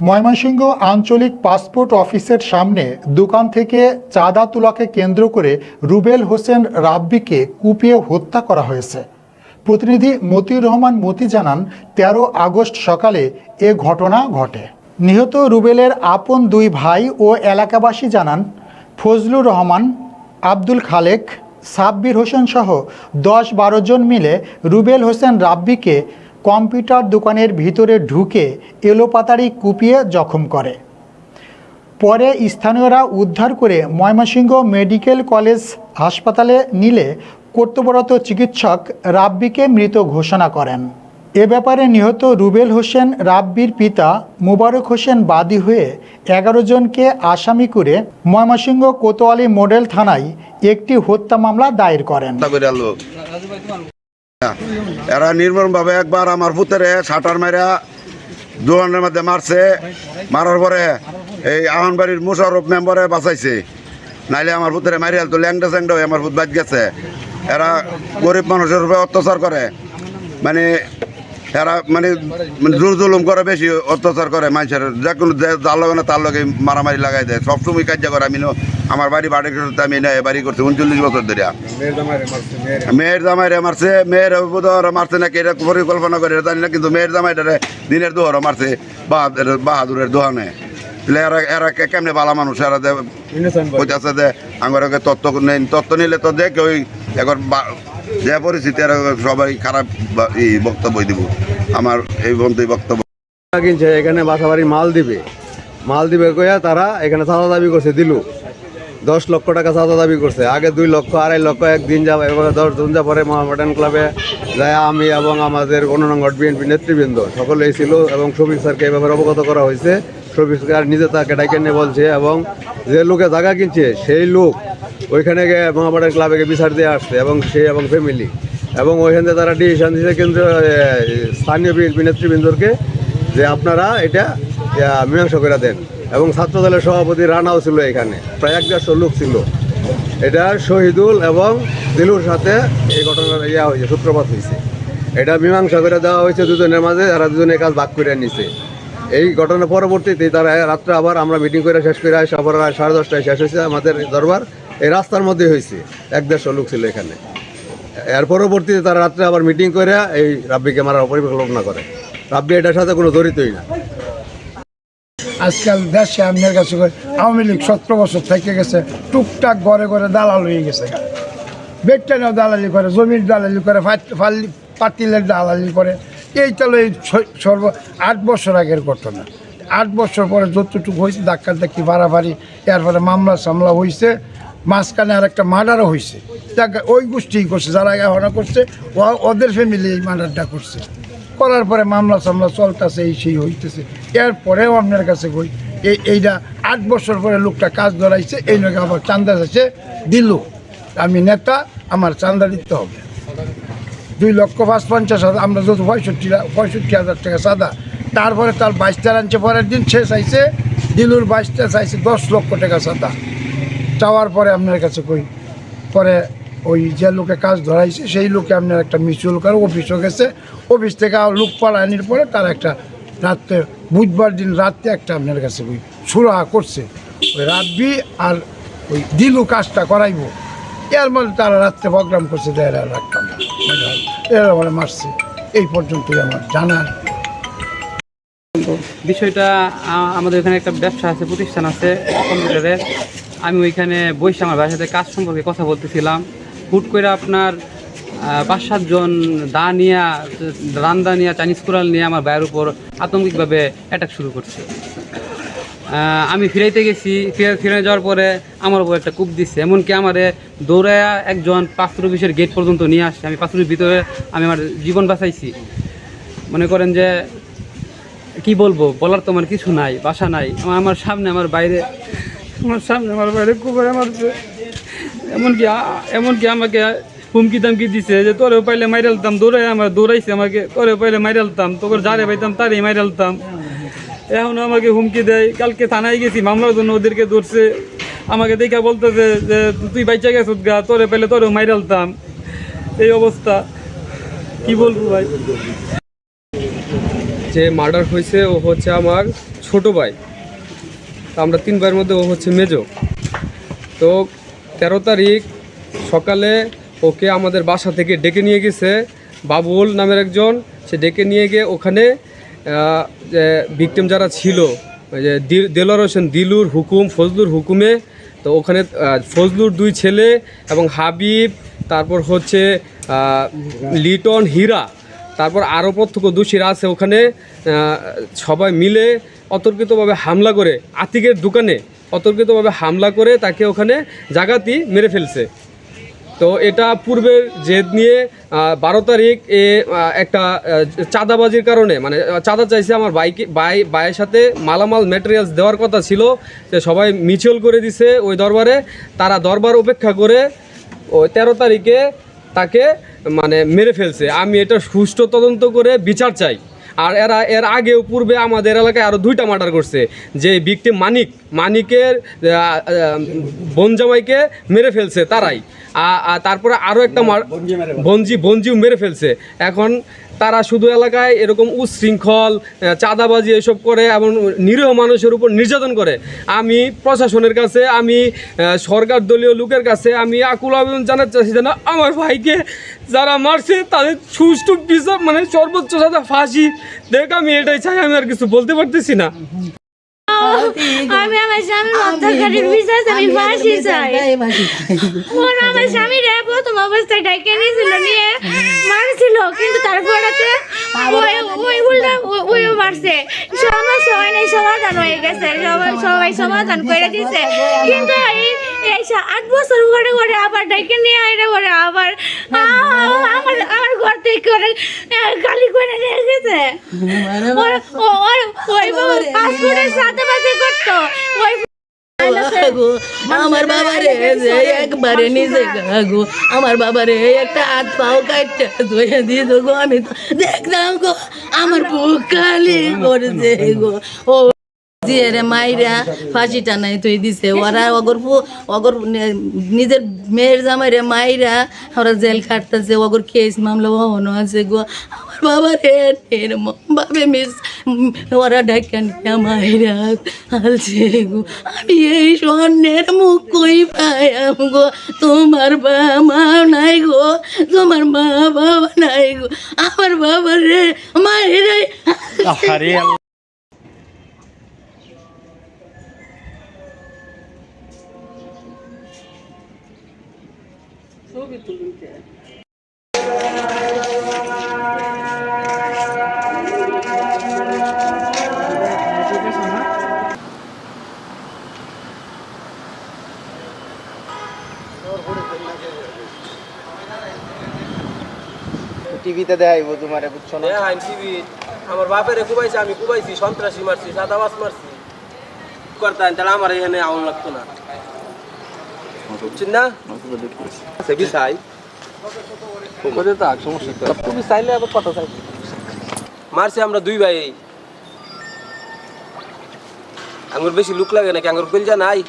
ময়মনসিংহ আঞ্চলিক পাসপোর্ট অফিসের সামনে দোকান থেকে চাঁদা তোলাকে কেন্দ্র করে রুবেল হোসেন রাব্বিকে কুপিয়ে হত্যা করা হয়েছে। প্রতিনিধি মতিউর রহমান মতি জানান, 13 আগস্ট সকালে এ ঘটনা ঘটে। নিহত রুবেলের আপন দুই ভাই ও এলাকাবাসী জানান, ফজলুর রহমান, আব্দুল খালেক, সাব্বির হোসেন সহ 10-12 জন মিলে রুবেল হোসেন রাব্বিকে কম্পিউটার দোকানের ভিতরে ঢুকে এলোপাতাড়ি কুপিয়ে জখম করে। পরে স্থানীয়রা উদ্ধার করে ময়মনসিংহ মেডিকেল কলেজ হাসপাতালে নিলে কর্তব্যরত চিকিৎসক রাব্বিকে মৃত ঘোষণা করেন। এ ব্যাপারে নিহত রুবেল হোসেন রাব্বির পিতা মুবারক হোসেন বাদী হয়ে 11 জনকে আসামি করে ময়মনসিংহ কোতোয়ালি মডেল থানায় একটি হত্যা মামলা দায়ের করেন। এরা নির্মমভাবে একবার আমার পুত্রে শাটার মারা দোকানের মধ্যে মারছে। মারার পরে এই আহনবাড়ির মুশারফ মেম্বারে বাঁচাইছে, নাইলে আমার পুত্রে মারিয়াল তো ল্যাংডা স্যাংডা হয়ে আমার পুত বাদ গেছে। এরা গরিব মানুষের উপরে অত্যাচার করে, মানে এরা মানে জোর জুলুম করে, বেশি অত্যাচার করে মানুষের। যে কোনো যার লগে না তার লগে মারামারি লাগাই দেয়, সবসময় কাজ করে। আমি আমার বাড়ি আমি বাড়ি করছি 39 বছর ধরে। মেয়ের জামাইরে মারছে, মেয়ের বুধর মারছে নাকি এটা পরিকল্পনা করে জানি না, কিন্তু মেয়ের জামাইটারে দিনের দোহর মারছে বাহাদুরের দোহানে। এরা এরা কেমনে ভালো মানুষ, এরা কইতাছে যে আমার তত্ত্ব নিলে তো দেখ ওই এখন যে পরিস্থিতি এরা সবাই খারাপ বক্তব্য দিব। আমার এই বন্ধু বক্তব্য কিনছে এখানে বাসা বাড়ি মাল দিবে কইয়া তারা এখানে চাঁদা দাবি করছে, দিল 10 লক্ষ টাকা চাঁদা দাবি করছে। আগে 2 লক্ষ 2.5 লক্ষ একদিন যাবে, এবার 10 জন যা পরে মহামেডান ক্লাবে যায় আমি এবং আমাদের গণনগর বিএনপি নেতৃবৃন্দ সকলেই ছিল এবং শফিক স্যারকে এই ব্যাপারে অবগত করা হয়েছে। শফিক স্যার নিজে তাকে ডাকে নিয়ে বলছে এবং যে লোকে জায়গা কিনছে সেই লোক ওইখানে গিয়ে মহামেডান ক্লাবে বিচার দিয়ে আসছে এবং সে এবং ফ্যামিলি, এবং ওইখান থেকে তারা ডিসিশন দিয়েছে কেন্দ্রীয় স্থানীয় বিএনপি নেতৃবৃন্দকে যে আপনারা এটা মীমাংসা করে দেন। এবং ছাত্রদলের সভাপতি রানাও ছিল এখানে, প্রায় 150 লোক ছিল। এটা শহীদুল এবং দিলুর সাথে এই ঘটনার হয়েছে, সূত্রপাত হয়েছে। এটা মীমাংসা করে দেওয়া হয়েছে দুজনের মাঝে, তারা দুজনে কাজ ভাগ করে নিছে। এই ঘটনার পরবর্তীতে তারা রাত্রে আবার আমরা মিটিং করে শেষ করে আসে, আবার 10:30টায় শেষ হয়েছে আমাদের দরবার। এই রাস্তার মধ্যে হয়েছে, 150 লোক ছিল এখানে। এর পরবর্তীতে তারা রাত্রে আবার মিটিং করে এই রাব্বিকে মারার পরিকল্পনা করে। রাব্বি এটার সাথে কোনো জড়িতই না। আজকাল দেশে আপনার কাছে আওয়ামী লীগ 17 বছর থেকে গেছে, টুকটাক ঘরে ঘরে দালাল হয়ে গেছে। বেডটানেও দালালি করে, জমির দালালি করে, পাতিলের দালালি করে। এই তাহলে এই 8 বছর আগের ঘটনা। 8 বছর পরে যতটুকু হয়েছে ধাক্কি বাড়াবাড়ি, এরপরে মামলা সামলা হয়েছে, মাঝখানে আর একটা মার্ডারও হয়েছে। ওই গোষ্ঠীই করছে, যারা এখনো করছে ওদের ফ্যামিলি এই মার্ডারটা করছে। করার পরে মামলা সামলা চলতেছে, এই সেই হইতেছে। এরপরেও আপনার কাছে কই এইটা 8 বছর পরে লোকটা কাজ ধরাইছে, এই লোক আবার চান্দা যাচ্ছে দিল। আমি নেতা, আমার চান্দা দিতে হবে 2,50,000 আমরা যত 65,000 টাকা চাঁদা। তারপরে তার 22টা আনছে, পরের দিন সে চাইছে দিলুর 22টা চাইছে 10 লক্ষ টাকা চাঁদা। চাওয়ার পরে আপনার কাছে কই পরে ওই যে লোকে কাজ ধরাইছে সেই লোকে আপনার একটা মিউচুয়াল করে অফিসও গেছে। অফিস থেকে লোক পালানির পরে তার একটা রাত্রে বুধবার দিন রাত্রে একটা আপনার কাছে ওই সুরাহা করছে, ওই রাব্বি আর ওই দিলু কাজটা করাইব। এর মধ্যে তারা রাত্রে প্রোগ্রাম করছে, দেয় রাখতাম না, এরা মানে মারছে। এই পর্যন্তই আমার জানার বিষয়টা। আমাদের এখানে একটা ব্যবসা আছে, প্রতিষ্ঠান আছে কম্পিউটারের। আমি ওইখানে বসে আমার ভাইয়ের সাথে কাজ সম্পর্কে কথা বলতেছিলাম। হুট করে আপনার 5-7 জন রান্দা নিয়ে চাইনিজ কুড়াল নিয়ে আমার ভাইয়ের উপর আতঙ্কিকভাবে অ্যাটাক শুরু করছে। আমি ফিরাইতে গেছি, ফিরে যাওয়ার পরে আমার উপর একটা কূপ দিচ্ছে। এমনকি আমারে দৌড়ায়া একজন 5 অফিসের গেট পর্যন্ত নিয়ে আসছে। আমি 5 ভিতরে আমি আমার জীবন বাঁচাইছি। মনে করেন যে কি বলবো, বলার তো আমার কিছু নাই, বাসা নাই। আমার সামনে আমার বাইরে কুপারে মারছে। এমনকি আমাকে হুমকি দামকি দিছে যে তোরেও পাইলে মাইরালতাম। দৌড়াইছে আমাকে, তোরেও পাইলে মাইরালতাম, তোর যারে পাইতাম তারই মাইরালতাম। এখনও আমাকে হুমকি দেয়। কালকে থানায় গেছি মামলার জন্য, ওদেরকে ধরছে। আমাকে দেখা বলতেছে যে তুই বাইচা গেছত গা, তোরে পাইলে তোরেও মাইরালতাম। এই অবস্থা, কি বলবো ভাই। যে মার্ডার হয়েছে ও হচ্ছে আমার ছোট ভাই, তো আমরা 3 ভাইয়ের মধ্যে ও হচ্ছে মেজো। তো 13 তারিখ সকালে ওকে আমাদের বাসা থেকে ডেকে নিয়ে গেছে বাবুল নামের একজন। সে ডেকে নিয়ে গিয়ে ওখানে ভিকটিম যারা ছিল, ওই যে দেলোয়ার হোসেন দিলুর হুকুম, ফজলুর হুকুমে, তো ওখানে ফজলুর 2 ছেলে এবং হাবিব, তারপর হচ্ছে লিটন, হীরা, তারপর আরও প্রত্যক্ষ দোষীরা আছে ওখানে, সবাই মিলে অতর্কিতভাবে হামলা করে আতিকের দোকানে অতর্কিতভাবে হামলা করে তাকে ওখানে জাগাতি মেরে ফেলছে। তো এটা পূর্বের জেদ নিয়ে 12 তারিখ একটা চাঁদাবাজির কারণে, মানে চাঁদা চাইছে আমার ভাইয়ের সাথে মালামাল ম্যাটেরিয়ালস দেওয়ার কথা ছিল, যে সবাই মিছিল করে দিছে ওই দরবারে। তারা দরবার উপেক্ষা করে ওই 13 তারিখে তাকে মানে মেরে ফেলছে। আমি এটা সুষ্ঠু তদন্ত করে বিচার চাই। আর এর আগেও পূর্বে আমাদের এলাকায় আরও 2টা মার্ডার করছে, যে ভিকটিম মানিকের বনজামাইকে মেরে ফেলছে তারাই। তারপরে আরও একটা বঞ্জিও মেরে ফেলছে। এখন তারা শুধু এলাকায় এরকম উচ্ছৃঙ্খল চাঁদাবাজি এসব করে এবং নিরীহ মানুষের উপর নির্যাতন করে। আমি প্রশাসনের কাছে, আমি সরকার দলীয় লোকের কাছে আমি আকুল আবেদন জানাতে চাচ্ছি, যেন আমার ভাইকে যারা মারছে তাদের সুষ্ঠু বিচার, মানে সর্বোচ্চ সাজা ফাঁসি দেখ। আমি এটাই চাই, আমি আর কিছু বলতে পারতেছি না। আমি আমার স্বামীর হত্যাকারীর বিচার আমি ফাঁসি চাই। আমার স্বামী রে প্রথম অবস্থায় ডাইকে নিয়েছিল, নিয়ে মারছিল, কিন্তু তারপরে ওইও মারছে। সমস্যা হয় নাই, সমাধান হয়ে গেছে, সবাই সমাধান করে দিছে। কিন্তু এই 8 বছর করে আবার ডাইকে নিয়ে আইরে করে আবার আমার ঘর থেকে গালি করে নিয়ে গেছে। ওই পাসপোর্টের সাথে পাশে করতো ওই আমার বাবারে যে একবারে নিজে গো, আমার বাবারে একটা হাত পাও কাটতে ধুয়ে দিয়ে গো। আমি তো দেখলাম গো, আমার বুক খালি করছে গো। ও জিয়ারে মাইরা ফাঁসি টানাই তুই দিছে ওরা, অগর নিজের মেয়ের জামাইরে মাইরা ওরা জেল খাটতেছে। অগর কেস মামলা হনো আছে গো। আমার বাবার এরম ভাবে ওরা ডাক্কা নিয়ে মাইরা হালছে গো। আমি এই স্বর্ণের মুখ কই পাইম গো। তোমার মা নাই গো, তোমার মা বাবা নাই গো। আমার বাবার রে মাইরা টিভিতে দেখাইব তোমারে, বুঝছো না? হ্যাঁ টিভি আমার বাপের কুবাইছে, আমি কুবাইছি, সন্ত্রাসী মারছি, সাদাবাস মারছি, করতেন তাহলে আমার এখানে আউন লাগতো না, বুঝছেন না? সেবি চাই তুমি চাইলে আবার কথা চাই। মারছি আমরা 2 ভাই, আঙ্গুর বেশি লুক লাগে নাকি? আঙ্গুর বেলজা নাই।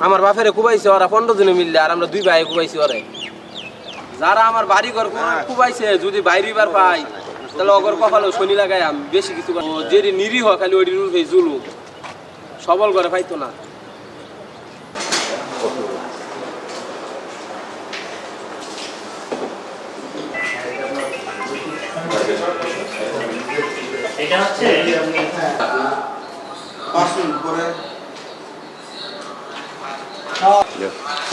আমার বাপের কুবাইছে ওরা 15 জনে মিললে, আর আমরা 2 ভাই কুবাইছি ওরে। যারা আমার বাড়ি ঘর কুবাইছে যদি বাইরেবার পাই তাহলে অগর কপালে শনি লাগাই আমি বেশি কিছু যে নিরীহ খালি ওই জুলু সবল করে পাইতো না। এটা হচ্ছে 5 মিনিট পরে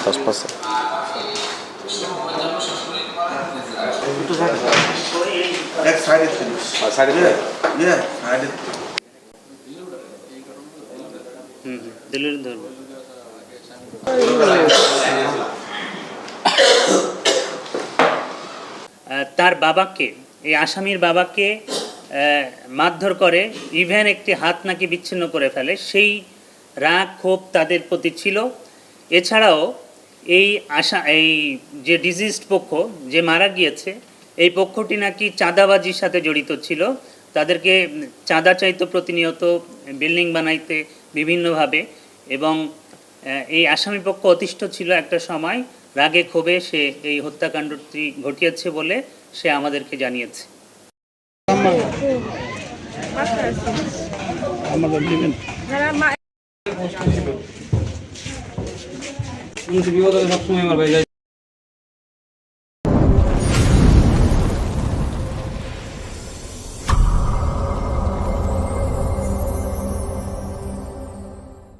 10 এক সাইডে ছিল, সাইডে ইয়া সাইডে দিলের ধরব। তার বাবাকে, এই আসামির বাবাকে মারধর করে, ইভেন একটি হাত নাকি বিচ্ছিন্ন করে ফেলে। সেই রাগ ক্ষোভ তাদের প্রতি ছিল। এছাড়াও এই যে ডিজিজড পক্ষ যে মারা গিয়েছে, এই পক্ষটি নাকি চাঁদাবাজির সাথে জড়িত ছিল। তাদেরকে চাঁদা চাইতো প্রতিনিয়ত, বিল্ডিং বানাইতে বিভিন্নভাবে, এবং এই আসামি পক্ষ অতিষ্ঠ ছিল একটা সময়, রাগে ক্ষোভে সে এই হত্যাকাণ্ডটি ঘটিয়েছে বলে সে আমাদেরকে জানিয়েছে। বিপদ হলে সবসময় আমার ভাই যাই